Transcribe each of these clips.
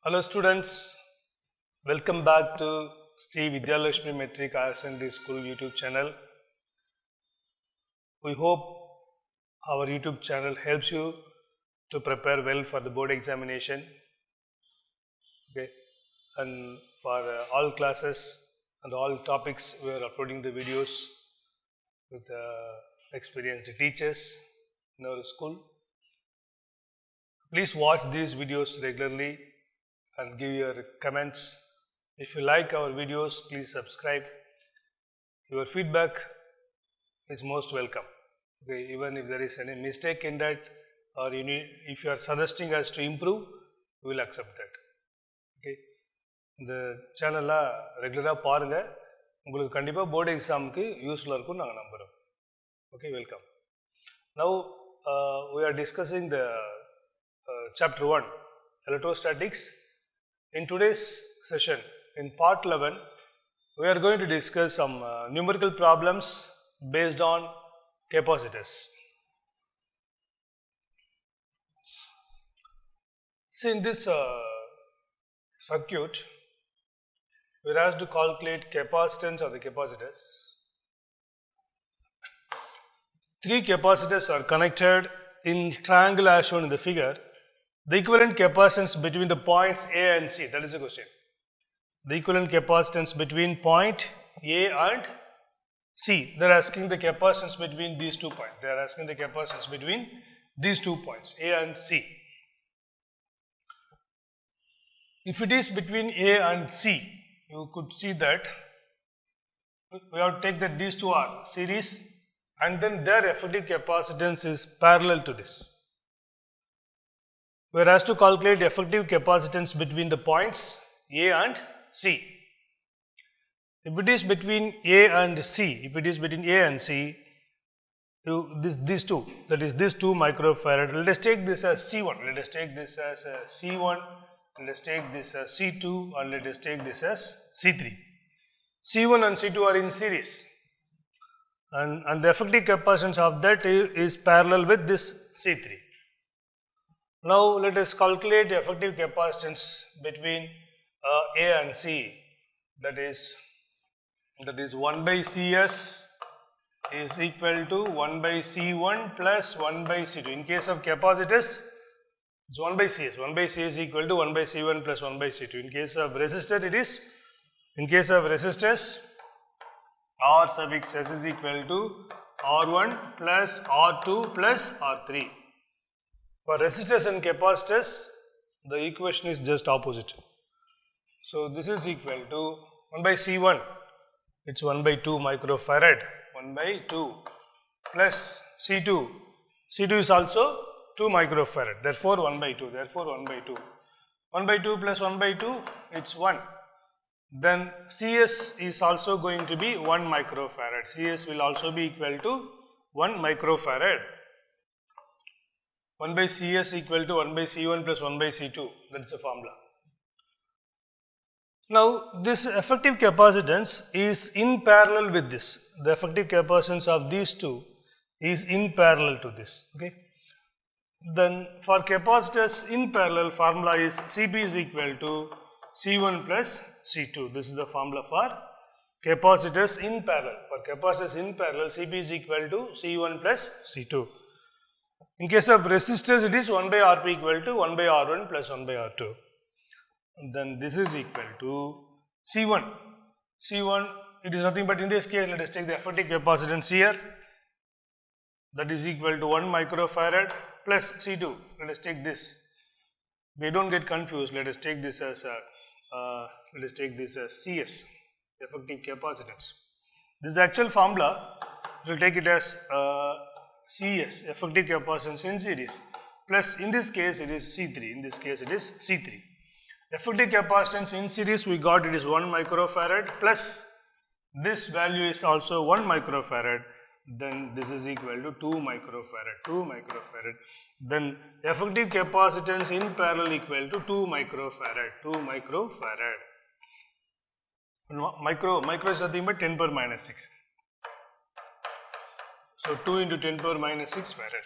Hello students, welcome back to Sri Vidyalakshmi Metric Higher Secondary School YouTube channel. We hope our YouTube channel helps you to prepare well for the board examination. Okay, and for all classes and all topics we are uploading the videos with experienced teachers in our school. Please watch these videos regularly and give your comments. If you like our videos, please subscribe. Your feedback is most welcome. Okay, even if there is any mistake in that, or if you are suggesting us to improve, we will accept that. Okay, இந்த சேனலை ரெகுலராக பாருங்கள், உங்களுக்கு கண்டிப்பாக board எக்ஸாமுக்கு யூஸ்ஃபுல்லாக இருக்கும்னு நாங்கள் நம்புகிறோம். Okay, welcome. Now we are discussing the chapter 1, electrostatics. In today's session, in part 11, we are going to discuss some numerical problems based on capacitors. See, in this circuit, we are asked to calculate capacitance of the capacitors. 3 capacitors are connected in triangle as shown in the figure. The equivalent capacitance between the points A and C, that is the question. The equivalent capacitance between point A and C. They are asking the capacitance between these 2 points. They are asking the capacitance between these 2 points, A and C. If it is between A and C, you could see that we have to take that these 2 are series and then their effective capacitance is parallel to this. We are asked to calculate effective capacitance between the points A and C. If it is between A and C, these two, that is this 2 microfarad, let us take this as C1, let us take this as C1, let us take this as C2 and let us take this as C3. C1 and C2 are in series and the effective capacitance of that is parallel with this C3. Now let us calculate the effective capacitance between A and C, that is 1 by Cs is equal to 1 by C1 plus 1 by C2. In case of capacitors, it's 1 by Cs. 1 by Cs is equal to 1 by C1 plus 1 by C2. In case of resistor, it is, in case of resistors, R suffix S is equal to R1 plus R2 plus R3. For resistors and capacitors, the equation is just opposite. So this is equal to 1 by C1, it's 1 by 2 microfarad, 1 by 2 plus C2. C2 is also 2 microfarad, therefore 1 by 2, 1 by 2 plus 1 by 2, it's 1. Then Cs is also going to be 1 microfarad. Cs will also be equal to 1 microfarad. 1 by Cs equal to 1 by C1 plus 1 by C2, that is the formula. Now this effective capacitance is in parallel with this. The effective capacitance of these two is in parallel to this. Okay. Then for capacitors in parallel, formula is Cp is equal to C1 plus C2. This is the formula for capacitors in parallel. For capacitors in parallel, Cp is equal to C1 plus C2. In case of resistors, it is 1 by Rp equal to 1 by R1 plus 1 by R2. And then this is equal to C1. C1, it is nothing but in this case, let us take the effective capacitance here. That is equal to 1 microfarad plus C2. Let us take this. We don't get confused. Let us take this as Cs, effective capacitance. This is the actual formula. We will take it as Cs, effective capacitance in series, plus in this case it is C3, in this case it is C3. Effective capacitance in series we got, it is 1 microfarad plus this value is also 1 microfarad, then this is equal to 2 microfarad, then effective capacitance in parallel equal to 2 microfarad. Micro is nothing but 10 power minus 6. So 2 into 10 power minus 6 farad,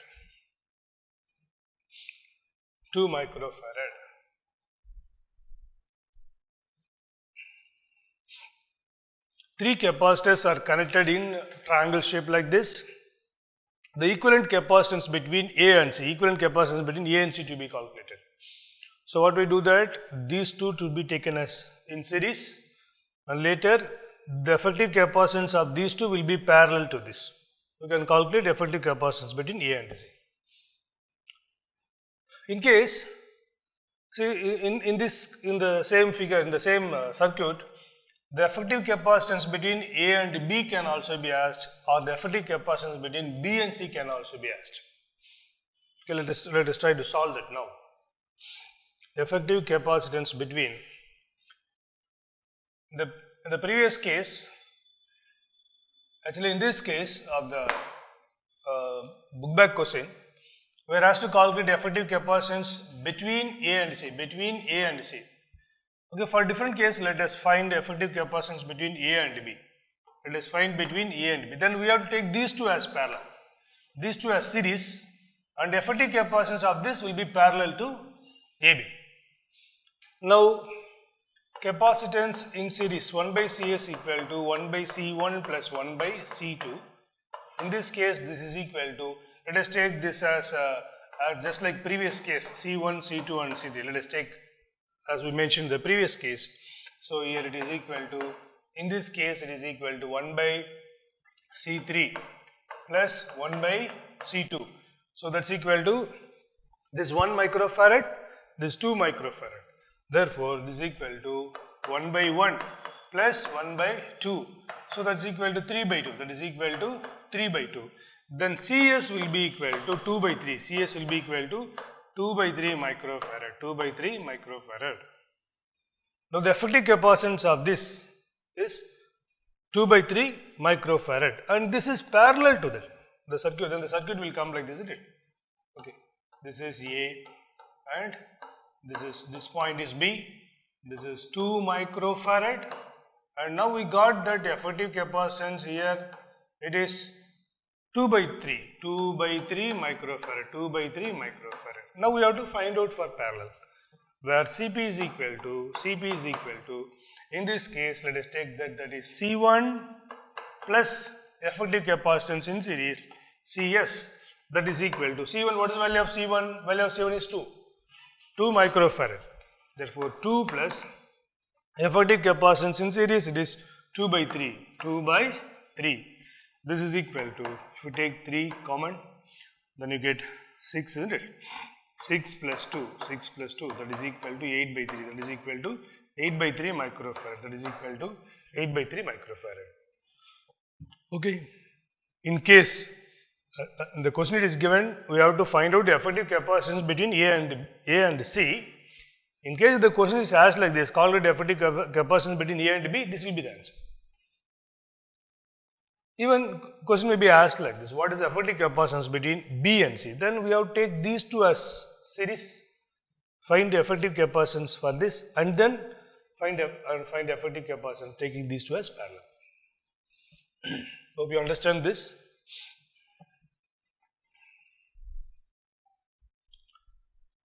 2 microfarad. three capacitors are connected in triangle shape like this. The equivalent capacitance between A and C, equivalent capacitance between A and C to be calculated. So what we do that, these two to be taken as in series, and later the effective capacitance of these two will be parallel to this. We can calculate effective capacitance between A and C. In case, see in the same figure, in the same circuit, the effective capacitance between A and B can also be asked, or the effective capacitance between B and C can also be asked. Okay, let us try to solve that now. Effective capacitance between, in the previous case, actually in this case of the book bag question, we are asked to calculate effective capacitance between A and C, between A and C. Okay, for different case, let us find effective capacitance between A and B. Let us find between A and B. Then we have to take these two as parallel, these two as series, and effective capacitance of this will be parallel to AB. Now, capacitance in series 1 by Cs equal to 1 by C1 plus 1 by C2. In this case, this is equal to, let us take this as just like previous case, C1, C2 and C3. Let us take as we mentioned in the previous case. So here it is equal to, in this case it is equal to 1 by C3 plus 1 by C2. So that's equal to this 1 microfarad, this 2 microfarad. Therefore, this is equal to 1 by 1 plus 1 by 2. So that's equal to 3 by 2. That is equal to 3 by 2. Then CS will be equal to 2 by 3. CS will be equal to 2 by 3 microfarad. 2 by 3 microfarad. Now the effective capacitance of this is 2 by 3 microfarad, and this is parallel to the circuit. Then the circuit will come like this, isn't it? Okay. This is A, and this point is B. This is 2 microfarad, and now we got that effective capacitance here. It is 2 by 3 microfarad, 2 by 3 microfarad. Now we have to find out for parallel, where Cp is equal to, in this case let us take that is C1 plus effective capacitance in series Cs, that is equal to C1. What is the value of C1? Value of C1 is 2 microfarad. Therefore 2 plus effective capacitance in series, it is 2 by 3. This is equal to, if you take 3 common, then you get 6, isn't it? 6 plus 2, that is equal to 8 by 3, that is equal to 8 by 3 microfarad, that is equal to 8 by 3 microfarad. Okay. In case the question is given, we have to find out the effective capacitance between A and C. In case the question is asked like this, calculate effective capacitance between A and B, this will be the answer. Even question may be asked like this, what is the effective capacitance between B and C? Then we have to take these two as series, find the effective capacitance for this, and then find effective capacitance taking these two as parallel. Hope you understand this.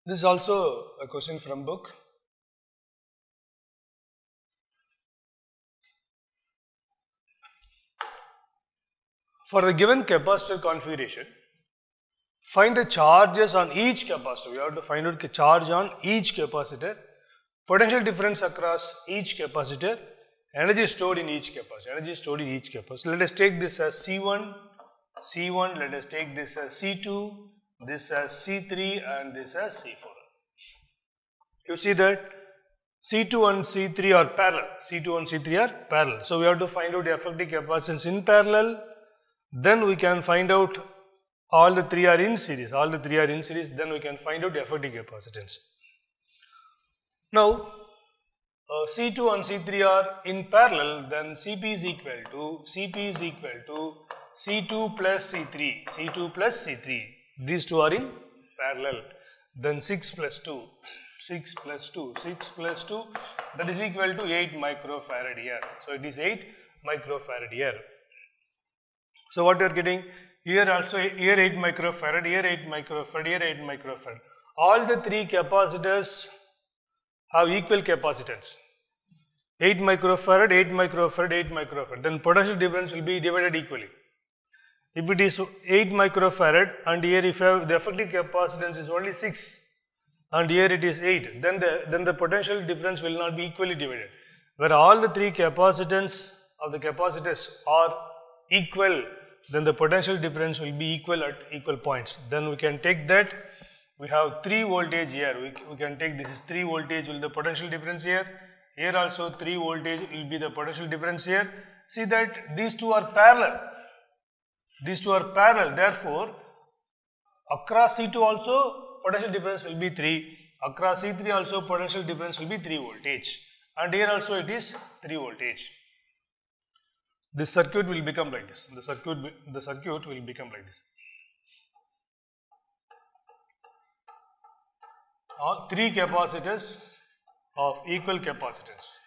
This is also a question from book. For the given capacitor configuration, find the charges on each capacitor. We have to find out the charge on each capacitor, potential difference across each capacitor, energy stored in each capacitor. Let us take this as C1, let us take this as C2, this as C3, and this as C4. You see that C2 and C3 are parallel. So we have to find out the effective capacitance in parallel. Then we can find out all the three are in series. Then we can find out the effective capacitance. Now C2 and C3 are in parallel. Then Cp is equal to C2 plus C3. These two are in parallel. Then 6 plus 2, that is equal to 8 microfarad here. So it is 8 microfarad here. So what you are getting here also, here 8 microfarad, here 8 microfarad, here 8 microfarad. All the three capacitors have equal capacitance. 8 microfarad, 8 microfarad, 8 microfarad. Then potential difference will be divided equally. If it is 8 microfarad and here if you have the effective capacitance is only 6 and here it is 8, then the potential difference will not be equally divided. Where all the three capacitance of the capacitors are equal, then the potential difference will be equal at equal points. Then we can take that, we have 3 voltage here, we can take this is 3 voltage will be the potential difference here, here also 3 voltage will be the potential difference here. See that these two are parallel, therefore across C2 also potential difference will be 3, across C3 also potential difference will be 3 voltage, and here also it is 3 voltage. This circuit will become like this. The circuit will become like this. All 3 capacitors of equal capacitance.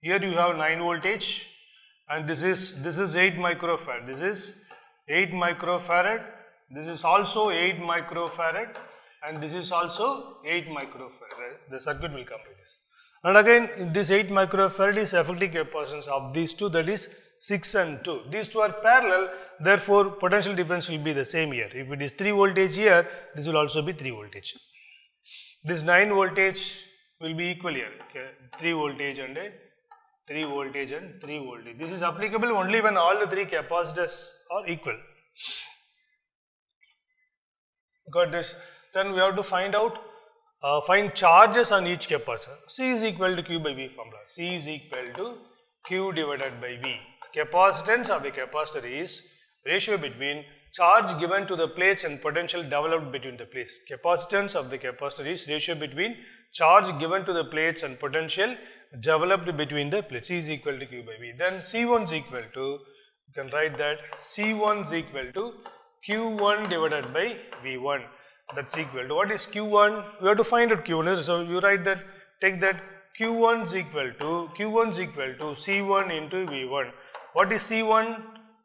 Here you have 9 voltage, and this is 8 microfarad. This is 8 microfarad. This is also 8 microfarad, and this is also 8 microfarad. The circuit will come like this. And again, this 8 microfarad is effective capacitance of these two, that is 6 and 2. These two are parallel, therefore potential difference will be the same here. If it is 3 voltage here, this will also be 3 voltage. This 9 voltage will be equal here, okay? 3 voltage and 3 voltage and 3 voltage. This is applicable only when all the 3 capacitors are equal. Got this? Then we have to find out, find charges on each capacitor. C is equal to Q by V formula. C is equal to Q divided by V. Capacitance of the capacitor is ratio between charge given to the plates and potential developed between the plates. Capacitance of the capacitor is ratio between charge given to the plates and potential developed between the plates. C is equal to Q by V. Then C1 is equal to, you can write that C1 is equal to Q1 divided by V1. That's equal to, what is Q1? We have to find out Q1. So you write that, take that Q1 is equal to C1 into V1. What is C1?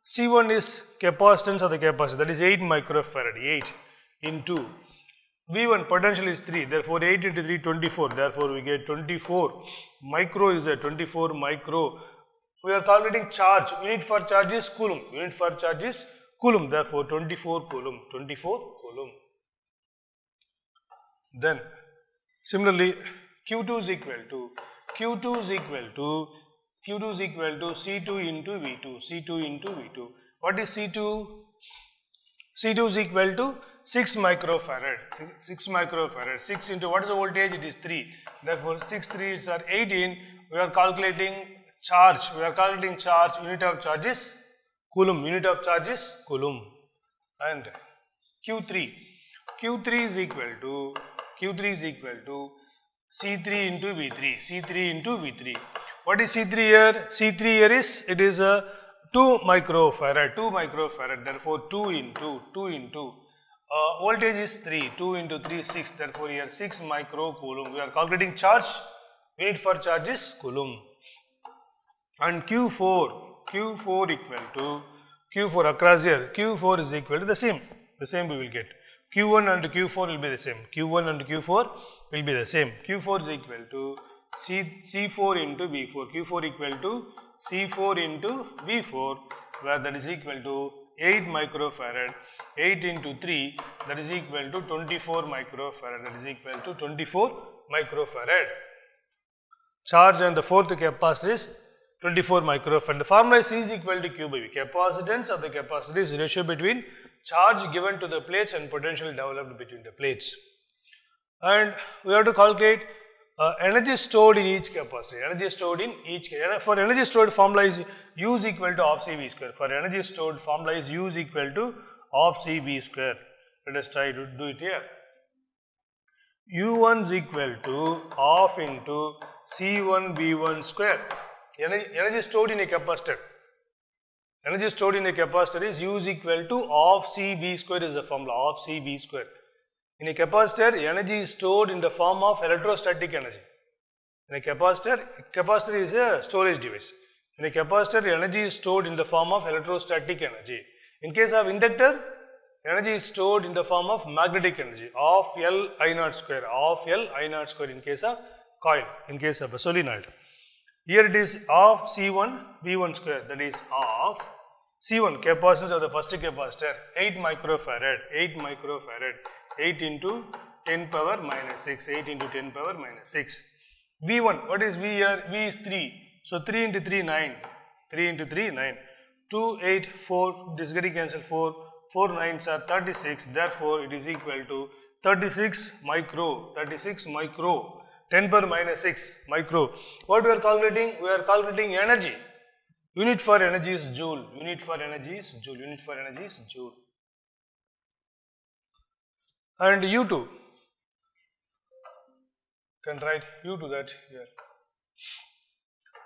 C1 is capacitance of the capacitor, that is 8 microfarad, 8 into V1 potential is 3, therefore 8 into 3 24, therefore we get 24 micro is a 24 micro. We are calculating charge, unit for charge is coulomb, therefore 24 coulomb, Then similarly Q2 is equal to C2 into V2, What is C2? C2 is equal to 6 microfarad, 6 into what is the voltage? It is 3, therefore 6 3s are 18. We are calculating charge, unit of charge is coulomb, and Q3 is equal to C3 into V3, What is C3 here? C3 here is, it is a 2 microfarad, therefore 2 into voltage is 3, 2 into 3 6, therefore here 6 micro coulomb. We are calculating charge, unit for charge is coulomb. And Q4 equal to across here, Q4 is equal to the same we will get. Q1 and Q4 will be the same. Q4 is equal to C4 into V4. Q4 equal to C4 into V4, where that is equal to 8 microfarad. 8 into 3, that is equal to 24 microfarad. Charge on the fourth capacitor is 24 microfarad. The formula is C is equal to Q by V. Capacitance of the capacitor is ratio between charge given to the plates and potential developed between the plates. And we have to calculate energy stored in each capacitor. For energy stored, formula is U is equal to half CV square. For energy stored, formula is U is equal to half CV square. Let us try to do it here. U1 is equal to half into C1 V1 square. Energy stored in a capacitor. Is U is equal to half CV square is the formula, half CV square. In a capacitor, energy is stored in the form of electrostatic energy. In a capacitor is a storage device. In a capacitor, energy is stored in the form of electrostatic energy. In case of inductor, energy is stored in the form of magnetic energy, half L I naught square, in case of coil, in case of a solenoid. Here it is of C1 V1 square, that is of C1 capacitance of the first capacitor 8 microfarad, 8 into 10 power minus 6, 8 into 10 power minus 6. V1, what is V here? V is 3. So 3 into 3, 9. 3 into 3, 9. 2, 8, 4, this is getting cancelled, 4. 4 9s are 36, therefore it is equal to 36 micro, 10 power minus 6 micro. What we are calculating? We are calculating energy. Unit for energy is joule. And U2, can write U2 that here.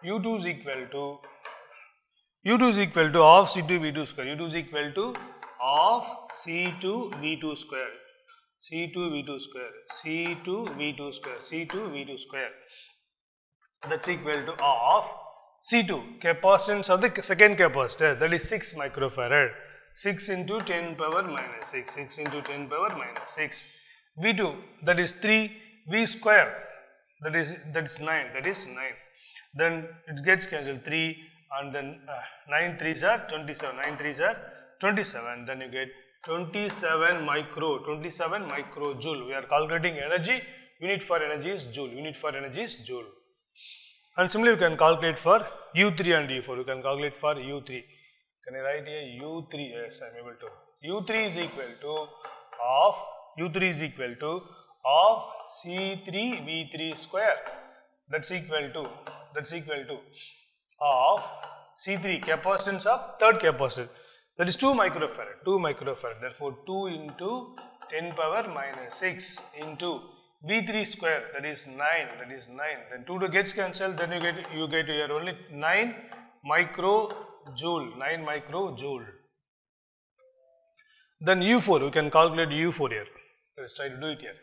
U2 is equal to of C2 V2 square. U2 is equal to of C2 V2 square. That's equal to of C2 capacitance of the second capacitor, that is 6 microfarad. 6 into 10 power minus 6. V2, that is 3 V square, that is 9. Then it gets cancelled, 3 and then 9 3s are 27. Then you get 27 microjoule. We are calculating energy. Unit for energy is joule. And similarly, you can calculate for U3 and U4. You can calculate for U3. Can I write here U3? Yes, I am able to. U3 is equal to of C3 V3 square. That's equal to of C3 capacitance of third capacitor. That is 2 microfarad. Therefore, 2 into 10 power minus 6 into V3 square, that is 9. Then 2 gets cancelled. Then you get here only 9 microjoule. Then U4, we can calculate U4 here. Let's try to do it here.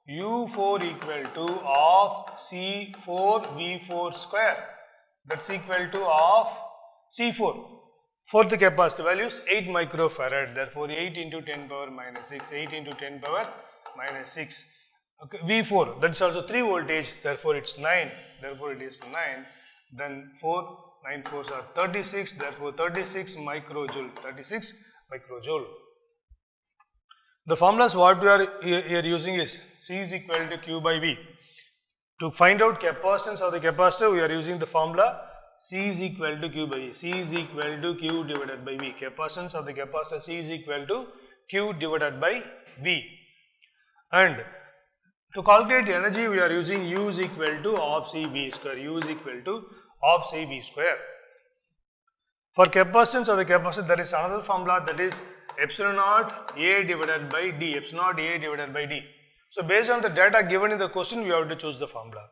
U4 equal to of C4 V4 square. That's equal to of C4. Fourth capacitor value is 8 microfarad. Therefore, 8 into 10 power minus 6. Okay, V4, that is also 3 voltage. Therefore, it's 9. Then 9 4s are 36. Therefore, 36 microjoule. The formulas what we are here using is C is equal to Q by V. To find out capacitance of the capacitor, we are using the formula C is equal to Q by V. C is equal to Q divided by V. Capacitance of the capacitor C is equal to Q divided by V. And to calculate energy, we are using U is equal to of CV square. For capacitance of the capacitor, there is another formula, that is epsilon naught A divided by D. So, based on the data given in the question, we have to choose the formula.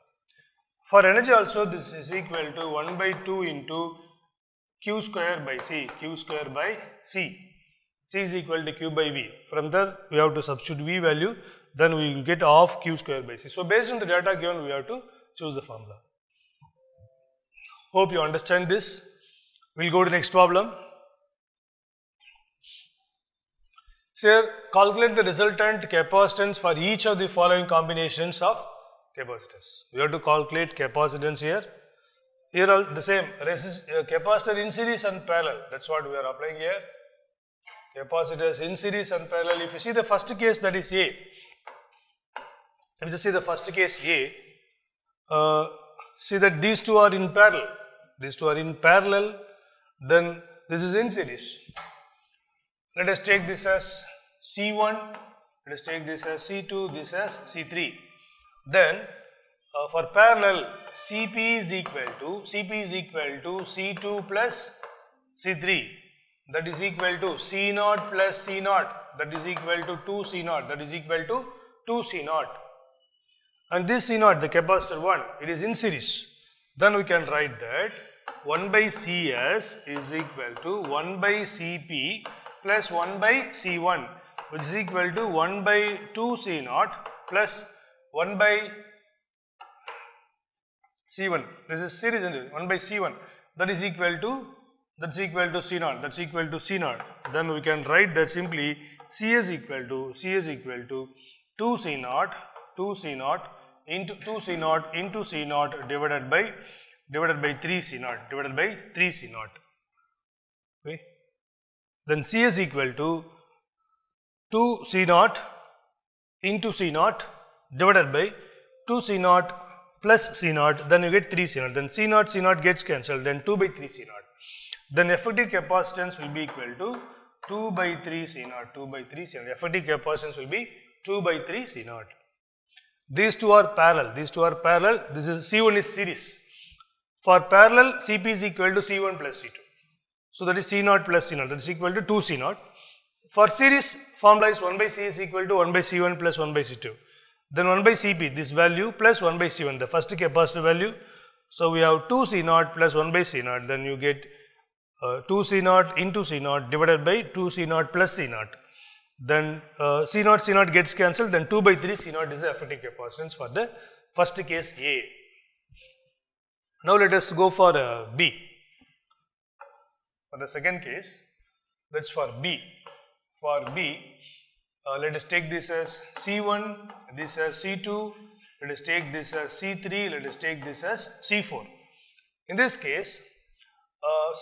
For energy also, this is equal to 1 by 2 into Q square by C. C is equal to Q by V. From there, we have to substitute V value, then we will get of Q square by C. So, based on the data given, we have to choose the formula. Hope you understand this. We will go to the next problem. Here, calculate the resultant capacitance for each of the following combinations of capacitors. We have to calculate capacitance here. Here are the same capacitor in series and parallel. That's what we are applying here. Capacitors in series and parallel. If you see the first case, that is A. If you see the first case A, see that these two are in parallel. Then this is in series. Let us take this as C1, let us take this as C2, this as C3. Then for parallel, CP is equal to C2 plus C3, that is equal to C0 plus C0, that is equal to 2 C0, and this C0, the capacitor 1, it is in series. Then we can write that 1 by Cs is equal to 1 by Cp plus 1 by C1, which is equal to 1 by 2 C0 plus 1 by C1. This is series, 1 by C1, that is equal to C0. Then we can write that simply C is equal to 2 C0 into 2 C naught into C naught divided by 3 C naught divided by 3 C naught. Okay. Then C is equal to 2 C naught into C naught divided by 2 C naught plus C naught, then you get 3 C naught. Then C naught gets cancelled, then 2 by 3 C naught. Then effective capacitance will be equal to 2 by 3 C naught, 2 by 3 C naught. Effective capacitance will be 2 by 3 C naught. These two are parallel, this is C1 is series. For parallel, Cp is equal to C1 plus C2. So that is C naught plus C naught, that is equal to 2 C naught. For series, formula is 1 by C is equal to 1 by C1 plus 1 by C2. Then 1 by Cp, this value plus 1 by C1, the first capacitor value. So we have 2 C naught plus 1 by C naught, then you get 2 C naught into C naught divided by 2 C naught plus C naught. Then C naught gets cancelled, then 2 by 3 C naught is the effective capacitance for the first case A. Now let us go for B. For the second case, that is for B. For B, let us take this as C1, this as C2, let us take this as C3, let us take this as C4. In this case,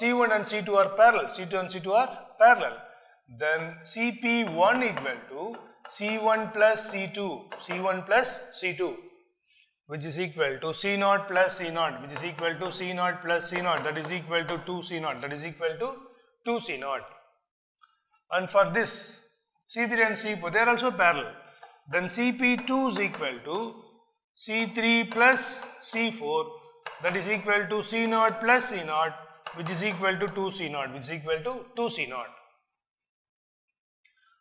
C1 and C2 are parallel, C2 and C2 are parallel. Then Cp1 equal to C1 plus C2, C1 plus C2, which is equal to C naught plus C naught, which is equal to C naught plus C naught, that is equal to 2 C naught, that is equal to 2 C naught. And for this, C3 and C4, they are also parallel. Then Cp2 is equal to C3 plus C4, that is equal to C naught plus C naught, which is equal to 2 C naught, which is equal to 2 C naught.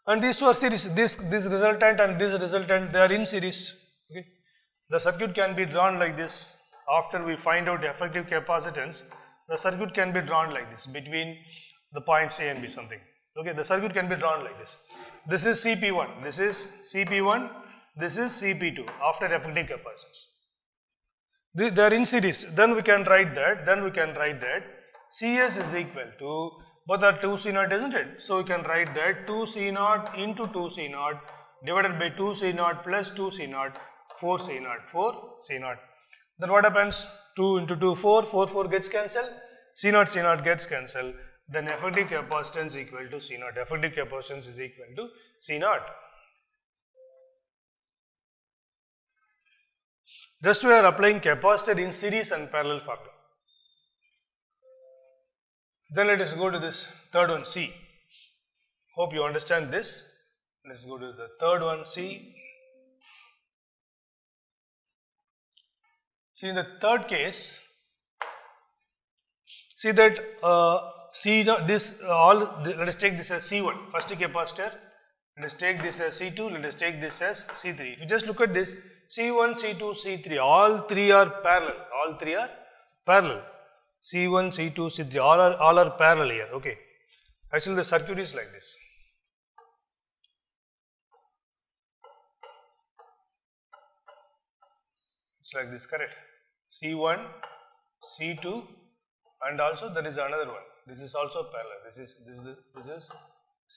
And these two are series, this resultant and this resultant, they are in series. Okay. The circuit can be drawn like this. After we find out effective capacitance, the circuit can be drawn like this between the points A and B something. Okay, the circuit can be drawn like this. This is Cp1, this is Cp1, this is Cp2 after effective capacitance. They are in series. Then we can write that, Cs is equal to, both are 2 C naught, isn't it? So we can write that 2 C naught into 2 C naught divided by 2 C naught plus 2 C naught, 4 C naught, 4 C naught. Then what happens? 2 into 2, 4 gets cancelled, C naught gets cancelled. Then effective capacitance equal to C naught. Effective capacitance is equal to C naught. Just we are applying capacitor in series and parallel formula. Then let us go to this third one, C. Hope you understand this. Let's go to the third one, C. See, in the third case, see that let us take this as C1, first parallel. Let us take this as C2, let us take this as C3. If you just look at this, C1, C2, C3, all three are parallel. C1, C2, C3, all are parallel here, okay. Actually the circuit is like this. It's like this, correct? C1, C2, and also there is another one. This is also parallel. This is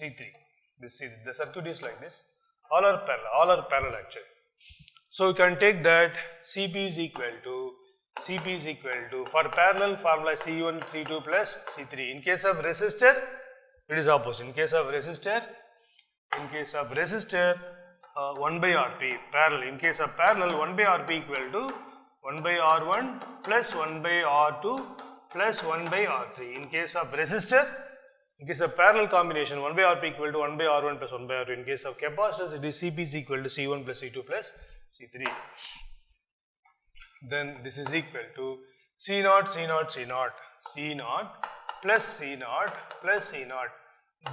C3. The circuit is like this. All are parallel actually. So you can take that Cp is equal to for parallel formula C1, C2 plus C3. In case of resistor, it is opposite. In case of resistor, 1 by Rp parallel. In case of parallel, 1 by Rp equal to 1 by R1 plus 1 by R2 plus 1 by R3. In case of resistor, in case of parallel combination, 1 by Rp equal to 1 by R1 plus 1 by R2. In case of capacitors, it is Cp is equal to C1 plus C2 plus C3. Then this is equal to C naught plus C naught plus C naught.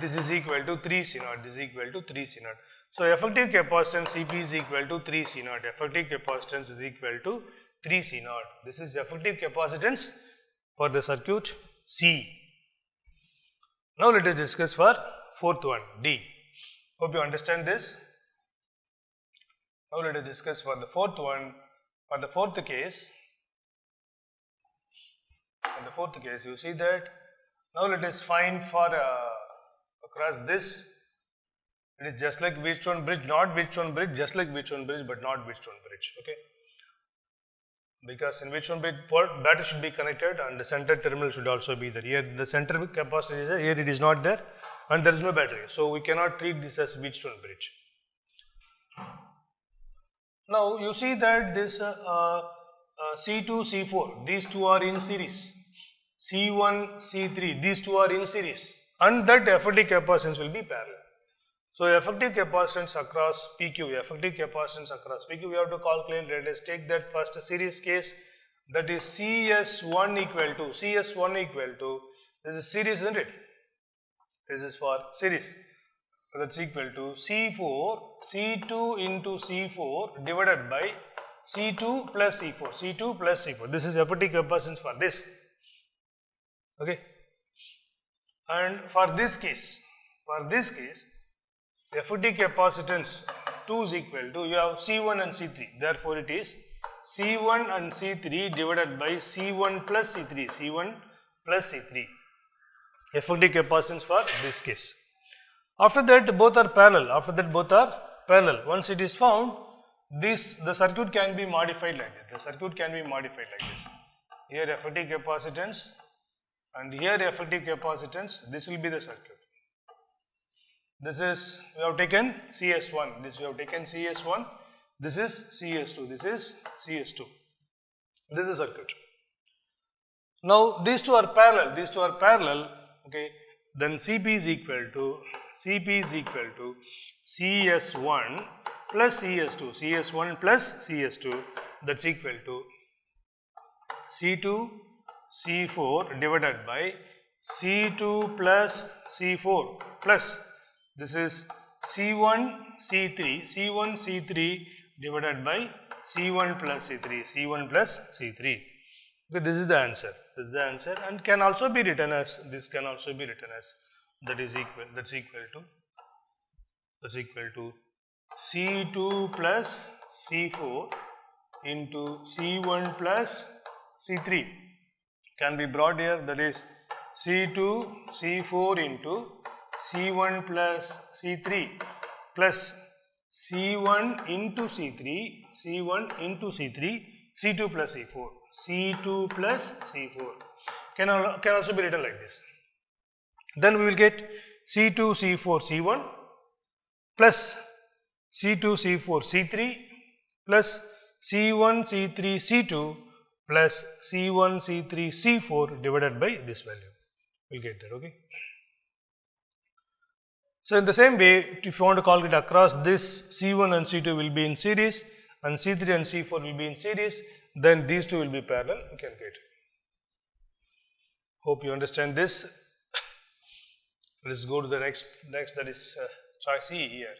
This is equal to 3 C naught. This is equal to 3 C naught. So effective capacitance Cp is equal to 3 C naught. Effective capacitance is equal to 3 C naught. This is effective capacitance for the circuit C. Now let us discuss for fourth one, D. Hope you understand this. Now let us discuss for the fourth one. For the fourth case, you see that now let us find for across this. It is just like Wheatstone bridge, not Wheatstone bridge, just like Wheatstone bridge, but not Wheatstone bridge. Okay. because in which one bit port battery should be connected and the center terminal should also be there. Here the center capacitor is there, here it is not there and there is no battery. So we cannot treat this as Wheatstone bridge. Now you see that this C2, C4, these two are in series. C1, C3, these two are in series and that effective capacitance will be parallel. So effective capacitance across PQ, effective capacitance across PQ, we have to calculate. Let us take that first series case, that is CS1 equal to, this is series, isn't it? This is for series. That's equal to C4, C2 into C4 divided by C2 plus C4, C2 plus C4. This is effective capacitance for this. Okay. And for this case, effective capacitance 2 is equal to, you have C1 and C3, therefore it is C1 and C3 divided by C1 plus C3, C1 plus C3, effective capacitance for this case. After that both are parallel, once it is found, the circuit can be modified like this, here effective capacitance and here effective capacitance, this will be the circuit. This is, we have taken CS1, this is CS2, this is CS2. This is circuit. Now these two are parallel, okay, then CP is equal to CS1 plus CS2, that's equal to C2, C4 divided by C2 plus C4 plus, this is C1, C3 divided by C1 plus C3, Okay, this is the answer, and can also be written as, that is equal to C2 plus C4 into C1 plus C3, can be brought here, that is C2, C4 into C1 plus C3 plus C1 into C3, C2 plus C4, can also be written like this. Then we will get C2, C4, C1 plus C2, C4, C3 plus C1, C3, C2 plus C1, C3, C4 divided by this value. We will get that, okay. So in the same way, if you want to calculate across this, C1 and C2 will be in series and C3 and C4 will be in series, then these two will be parallel, you can get. Hope you understand this. Let us go to the next that is choice E here.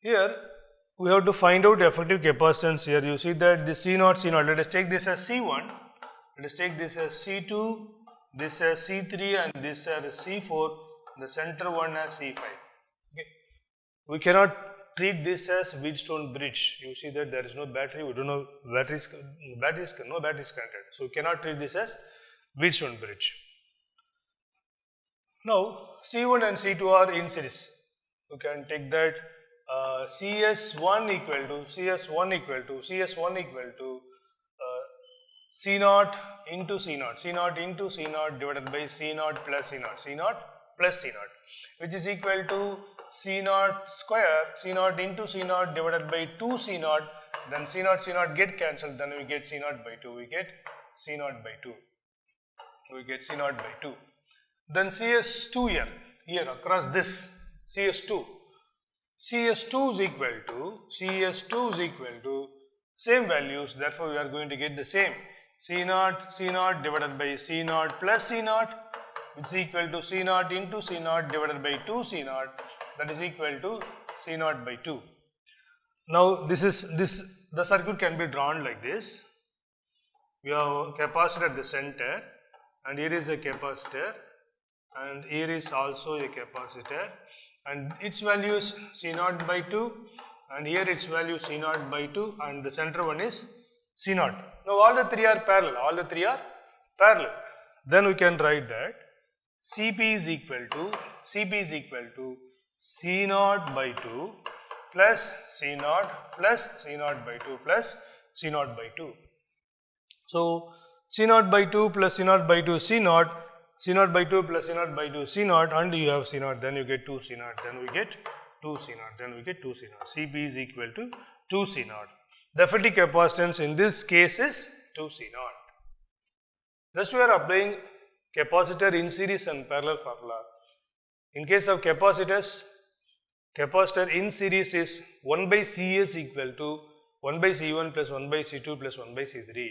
Here we have to find out effective capacitance. Here you see that this C0, let us take this as C1, let us take this as C2, this as C3 and this as C4, the center one as C5. Okay. We cannot treat this as Wheatstone bridge. You see that there is no battery, we don't know no batteries connected. So we cannot treat this as Wheatstone bridge. Now C1 and C2 are in series. You can take that CS1 equal to C0 into C0 divided by C0 plus C0, which is equal to C0 square, C0 into C0 divided by 2 C0, then C0 get cancelled, then we get C0 by 2, we get C0 by 2. Then CS2 here across this CS2 is equal to same values, therefore we are going to get the same C0 divided by C0 plus C0, which is equal to C0 into C0 divided by 2 C0, that is equal to C0 by 2. Now the circuit can be drawn like this. We have a capacitor at the center and here is a capacitor and here is also a capacitor and its value is C0 by 2 and here its value is C0 by 2 and the center one is C0. Now all the three are parallel, then we can write that CP is equal to C0 by 2 plus C naught plus C naught by 2 plus C naught by 2. So, C naught by 2 plus C naught by 2 C naught, C naught by 2 plus C naught by 2 C naught, and you have C naught, then you get 2 C naught, then we get 2 C naught, then we get 2 C naught. Cp is equal to 2 C naught. The effective capacitance in this case is 2 C naught. Just we are applying capacitor in series and parallel formula. In case of capacitors, capacitor in series is 1 by Cs equal to 1 by C1 plus 1 by C2 plus 1 by C3.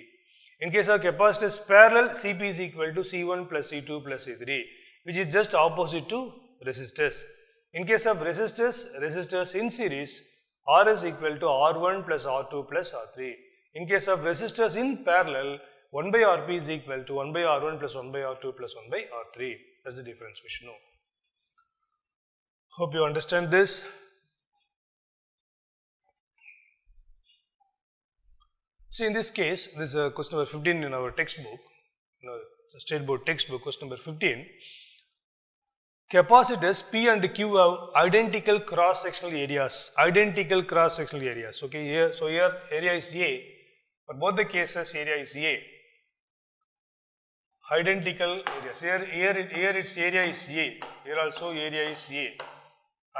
In case of capacitors parallel, Cp is equal to C1 plus C2 plus C3, which is just opposite to resistors. In case of resistors in series, R is equal to R1 plus R2 plus R3. In case of resistors in parallel, 1 by Rp is equal to 1 by R1 plus 1 by R2 plus 1 by R3. That's the difference we should know. Hope you understand this. See, in this case, this is question number 15 in our textbook, State Board textbook, question number 15. Capacitors P and Q have identical cross-sectional areas. Identical cross-sectional areas. Okay, here, so here area is A. For both the cases, area is A. Identical areas. Here its area is A. Here also area is A.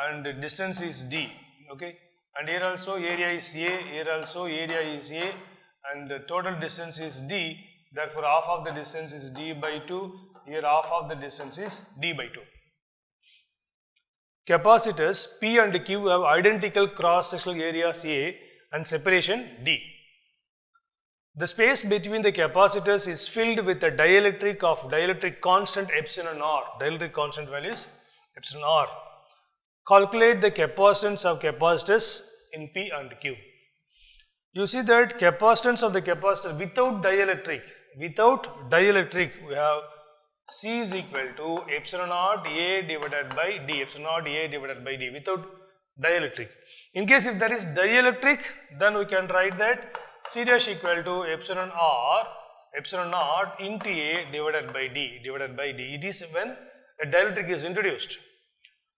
And the distance is D. Okay, and here also area is A. Here also area is A. And the total distance is D, therefore half of the distance is D by 2, here half of the distance is D by 2. Capacitors P and Q have identical cross-sectional areas A and separation D. The space between the capacitors is filled with a dielectric constant epsilon R, dielectric constant values epsilon R. Calculate the capacitance of capacitors in P and Q. You see that capacitance of the capacitor without dielectric, we have C is equal to epsilon naught A divided by D, epsilon naught A divided by D, without dielectric. In case if there is dielectric, then we can write that C dash equal to epsilon naught into A divided by D. It is when a dielectric is introduced.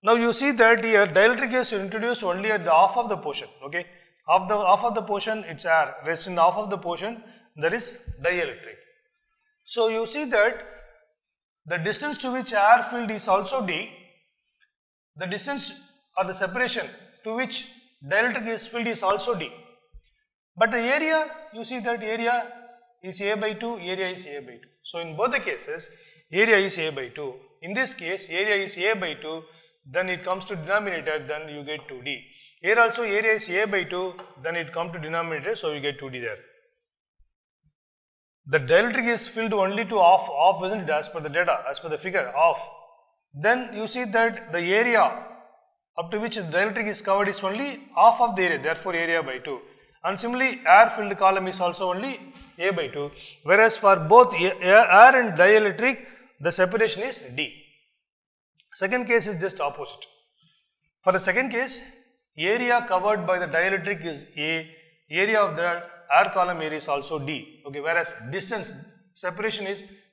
Now you see that here dielectric is introduced only at the half of the portion. Okay, half of the portion it's air, rest in half of the portion there is dielectric. So you see that the distance to which air filled is also D. The distance or the separation to which dielectric is filled is also D. But the area, you see that area is A by 2, area is A by 2. So in both the cases, area is A by 2. In this case, area is A by 2, then it comes to denominator, then you get 2D. Here also area is A by 2, then it comes to denominator, so you get 2D there. The dielectric is filled only to off isn't it, as per the data, as per the figure, off. Then you see that the area up to which the dielectric is covered is only half of the area, therefore area by 2. And similarly, air filled column is also only A by 2, whereas for both air and dielectric, the separation is D. Second case is just opposite. For the second case, area covered by the dielectric is A, area of the air column area is also D, okay, whereas distance separation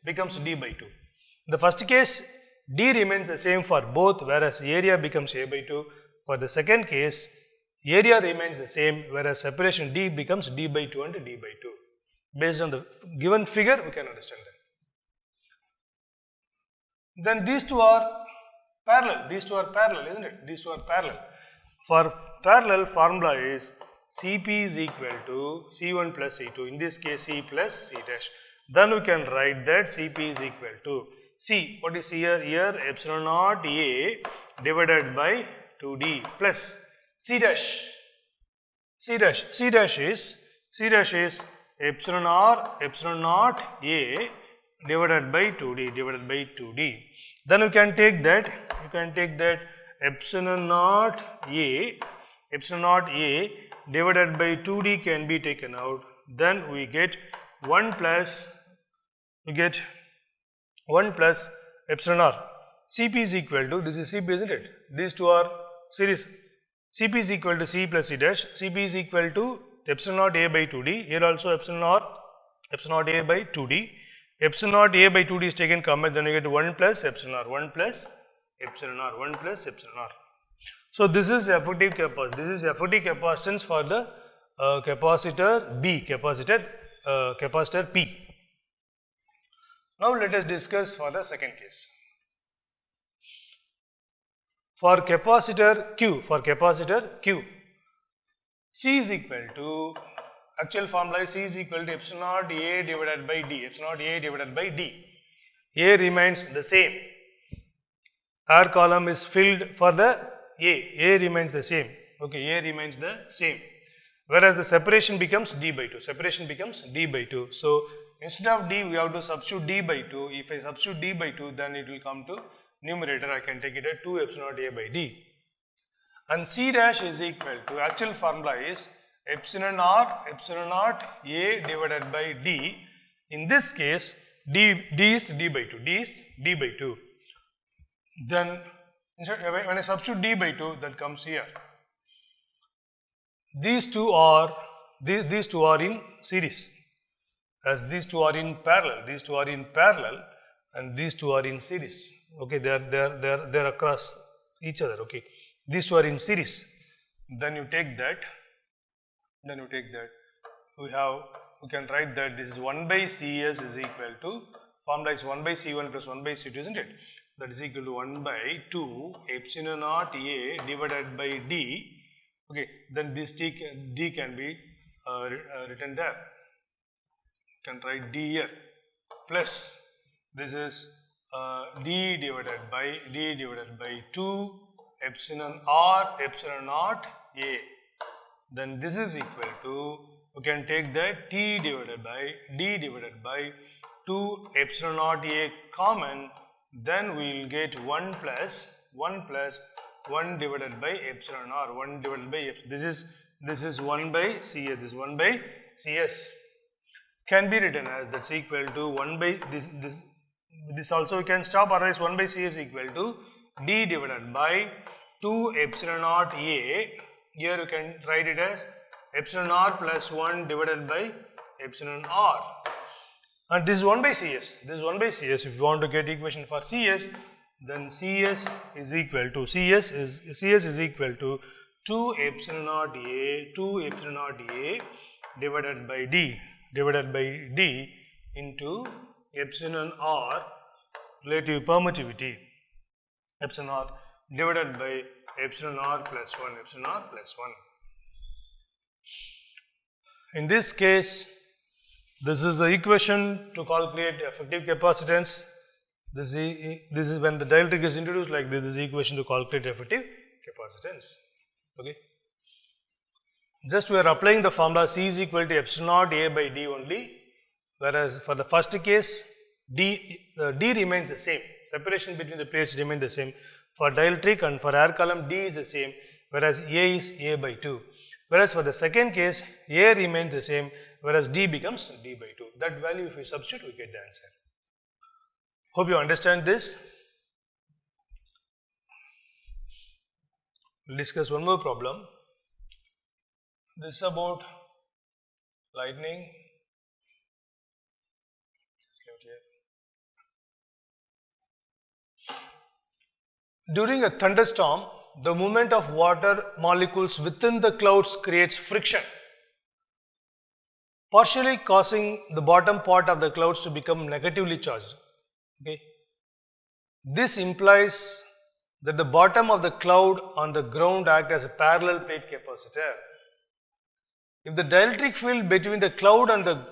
becomes D by 2. In the first case, D remains the same for both, whereas area becomes A by 2. For the second case, area remains the same, whereas separation D becomes D by 2 and D by 2. Based on the given figure, we can understand that. Then these two are parallel, isn't it? These two are parallel. For parallel, formula is Cp is equal to C1 plus C2, in this case C plus C dash. Then we can write that Cp is equal to C, what is here? Here epsilon naught A divided by 2D plus C dash. C dash is epsilon naught A divided by 2D, Then you can take that epsilon naught A divided by 2D can be taken out. Then we get 1 plus epsilon r. Cp is equal to, this is Cp, isn't it? These two are series. Cp is equal to C plus C dash. Cp is equal to epsilon naught A by 2D. Here also epsilon naught A by 2D. Epsilon naught A by 2D is taken common, then you get 1 plus epsilon r, 1 plus epsilon r. So this is effective capacitance. This is effective capacitance for the capacitor B, capacitor P. Now let us discuss for the second case. For capacitor Q, C is equal to, actual formula is C is equal to epsilon naught A divided by D, epsilon naught A divided by D. A remains the same. R column is filled for the A remains the same. Okay, A remains the same. Whereas the separation becomes D by 2. Separation becomes D by 2. So instead of D, we have to substitute D by 2. If I substitute D by 2, then it will come to numerator. I can take it as 2 epsilon naught A by D. And C dash is equal to, actual formula is epsilon naught A divided by D. In this case, D is D by 2. D is D by 2. Then when I substitute D by 2, that comes here. These two are in series, as these two are in parallel. These two are in parallel, and these two are in series. Okay, they are across each other. Okay, these two are in series. Then you take that. We can write that this is 1 by Cs is equal to, formula is 1 by C1 plus 1 by C2, isn't it? That is equal to 1 by 2 epsilon naught A divided by D. Okay, then this D can be written there. You can write D here, plus this is D divided by 2 epsilon naught A. Then this is equal to, you can take that T divided by D divided by 2 epsilon naught A common. Then we will get 1 plus 1 divided by epsilon r, 1 divided by epsilon. This is 1 by Cs. This 1 by Cs can be written as, that's equal to 1 by this also we can stop, otherwise 1 by Cs equal to D divided by 2 epsilon naught A. Here you can write it as epsilon r plus 1 divided by epsilon r. And this is 1 by Cs. This is 1 by Cs. If you want to get equation for Cs, then Cs is equal to 2 epsilon naught A divided by D into epsilon r relative permittivity, epsilon r divided by epsilon r plus 1. In this case, this is the equation to calculate effective capacitance. This is when the dielectric is introduced like this is the equation to calculate effective capacitance. Okay. Just we are applying the formula C is equal to epsilon naught A by D only, whereas for the first case D remains the same. Separation between the plates remains the same. For dielectric and for air column, D is the same, whereas A is A by 2. Whereas for the second case, A remains the same, whereas D becomes D by 2. That value, if we substitute, we get the answer. Hope you understand this. We'll discuss one more problem. This is about lightning. During a thunderstorm, the movement of water molecules within the clouds creates friction, partially causing the bottom part of the clouds to become negatively charged. Okay. This implies that the bottom of the cloud on the ground act as a parallel plate capacitor. If the dielectric field between the cloud and the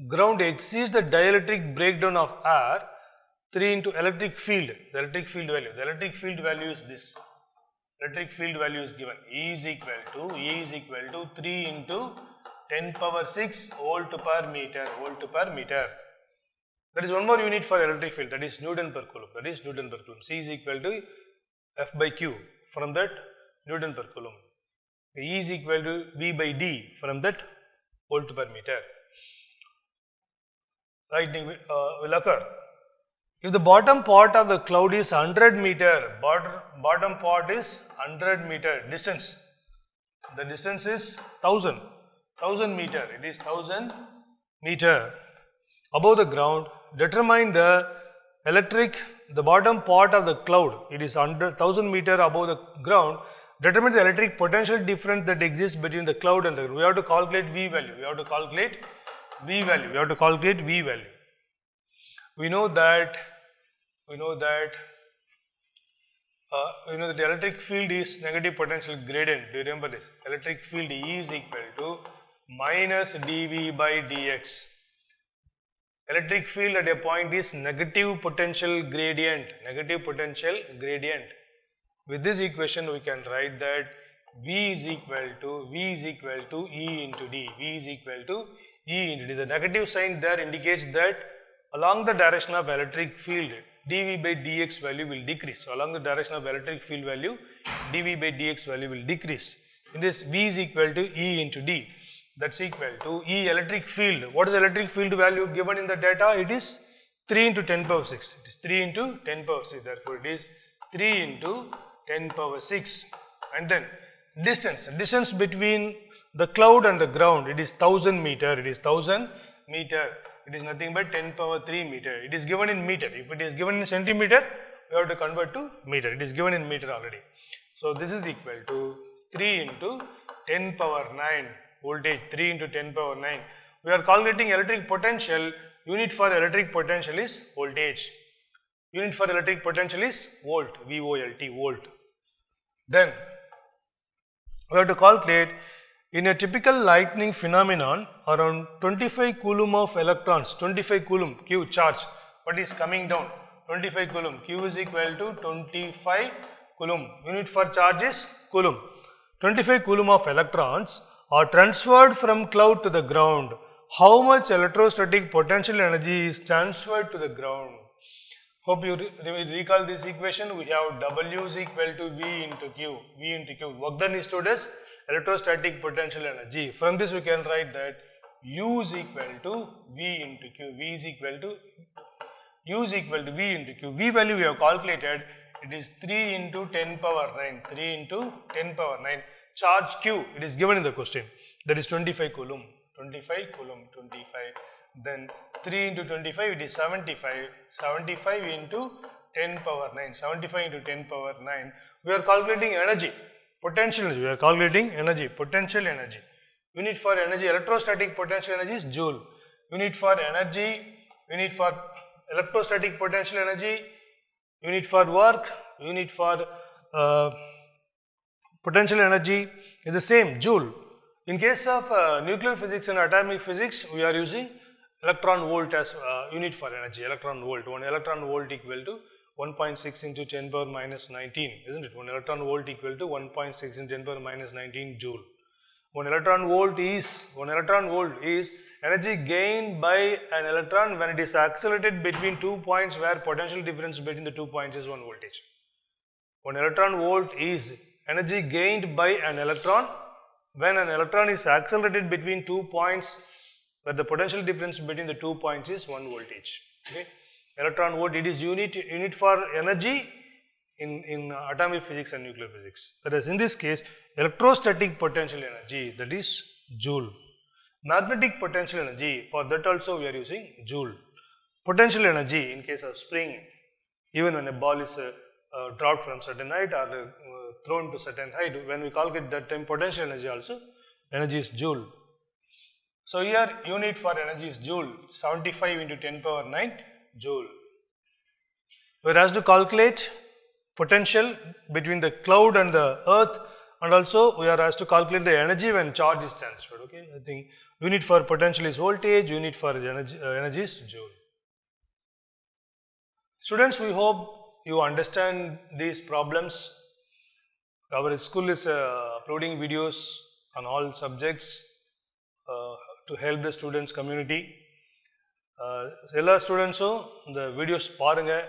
ground exceeds the dielectric breakdown of air 3 into electric field, the electric field value is this. Electric field value is given, E is equal to 3 into 10 power 6 volt per meter. There is one more unit for electric field, that is Newton per coulomb. C is equal to F by Q, from that Newton per coulomb. E is equal to V by D, from that volt per meter. Lightning will occur. If the bottom part of the cloud is 100 meter, bottom part is 100 meter distance. The distance is 1000 meter. It is 1000 meter above the ground. Determine the bottom part of the cloud. It is 1000 meter above the ground, determine the electric potential difference that exists between the cloud and the ground. We have to calculate V value. We have to calculate V value. We have to calculate V value. We know that the electric field is negative potential gradient. Do you remember this? Electric field E is equal to minus dV by dx. Electric field at a point is negative potential gradient. Negative potential gradient. With this equation, we can write that V is equal to E into D. V is equal to E into D. The negative sign there indicates that along the direction of electric field, dV by dx value will decrease. So, along the direction of electric field value, dV by dx value will decrease. In this, V is equal to E into D. That's equal to E electric field. What is electric field value given in the data? It is 3 into 10 power 6. It is 3 into 10 power 6. Therefore, it is 3 into 10 power 6. And then distance between the cloud and the ground, it is 1000 meter. It is 1000 meter. It is nothing but 10 power 3 meter. It is given in meter. If it is given in centimeter, we have to convert to meter. It is given in meter already. So, this is equal to 3 into 10 power 9 voltage, 3 into 10 power 9. We are calculating electric potential. Unit for electric potential is voltage. Unit for electric potential is volt, V-O-L-T, volt. Then, we have to calculate in a typical lightning phenomenon around 25 coulomb of electrons, 25 coulomb Q charge, what is coming down? 25 coulomb, Q is equal to 25 coulomb, unit for charge is coulomb. 25 coulomb of electrons are transferred from cloud to the ground. How much electrostatic potential energy is transferred to the ground? Hope you recall this equation. We have W is equal to V into Q. V into Q. Work done is stored as electrostatic potential energy. From this we can write that U is equal to V into Q. V is equal to U is equal to V into Q. V value we have calculated. It is 3 into 10 power 9. 3 into 10 power 9. Charge Q. It is given in the question. That is 25 coulomb. 25 coulomb. 25. Then 3 into 25, it is 75. 75 into 10 power 9. 75 into 10 power 9. We are calculating energy. Potential energy. We are calculating energy. Potential energy. Unit for energy. Electrostatic potential energy is joule. Unit for energy. Unit for electrostatic potential energy. Unit for work. Unit for potential energy is the same, joule. In case of nuclear physics and atomic physics, we are using electron volt as unit for energy. Electron volt. 1 electron volt equal to 1.6 into 10 power minus 19, isn't it? 1 electron volt equal to 1.6 into 10 power minus 19 joule. 1 electron volt is energy gained by an electron when it is accelerated between 2 points where potential difference between the 2 points is 1 voltage. 1 electron volt is energy gained by an electron when an electron is accelerated between 2 points where the potential difference between the 2 points is 1 voltage. Okay. Electron volt, it is unit for energy in atomic physics and nuclear physics. Whereas in this case, electrostatic potential energy, that is joule. Magnetic potential energy, for that also we are using joule. Potential energy in case of spring, even when a ball is dropped from certain height or thrown to certain height, when we calculate that time potential energy also, energy is joule. So here unit for energy is joule, 75 into 10 power 9 joule. We are asked to calculate potential between the cloud and the earth, and also we are asked to calculate the energy when charge is transferred. Okay, I think unit for potential is voltage, unit for energy is joule. Students, we hope you understand these problems. Our school is uploading videos on all subjects to help the students community. எல்லா ஸ்டூடெண்ட்ஸும் இந்த videos பாருங்கள்.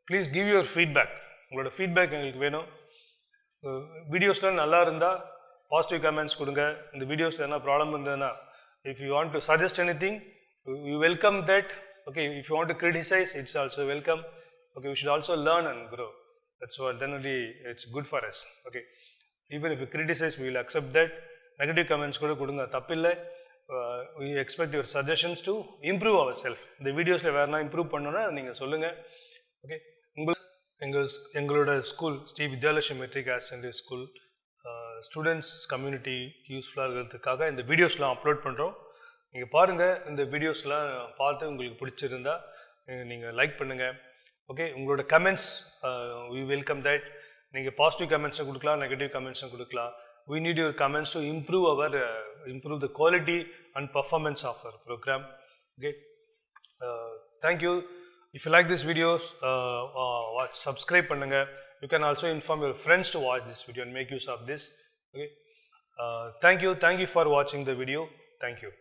Please give your feedback. உங்களோட feedback எங்களுக்கு வேணும். வீடியோஸ்லாம் நல்லா இருந்தால் பாசிட்டிவ் கமெண்ட்ஸ் கொடுங்க. இந்த வீடியோஸில் என்ன ப்ராப்ளம் இருந்ததுன்னா, if you want to suggest anything, you welcome that. Okay, if you want to criticize, it's also welcome. Okay, we should also learn and grow. That's what then only it's good for us. Okay, even if you criticize, we will accept that. Negative comments kuda kudunga, thappilla. We expect your suggestions to improve ourselves. The videos la verna improve pannona neenga sollunga. Okay, எங்களோட school Shri Vidyalakshmi matric higher secondary school students community யூஸ்ஃபுல்லாக இருக்கிறதுக்காக இந்த வீடியோஸ்லாம் upload பண்ணுறோம். நீங்கள் பாருங்கள், இந்த வீடியோஸ்லாம் பார்த்து உங்களுக்கு பிடிச்சிருந்தா நீங்கள் லைக் பண்ணுங்கள். ஓகே, உங்களோட கமெண்ட்ஸ் we welcome that. நீங்கள் பாசிட்டிவ் கமெண்ட்ஸும் கொடுக்கலாம், நெகட்டிவ் கமெண்ட்ஸும் கொடுக்கலாம். We need your comments to improve the quality and performance of our program. Okay, thank you. If you like these videos, subscribe பண்ணுங்க. You can also inform your friends to watch this video and make use of this. Okay, thank you for watching the video. Thank you.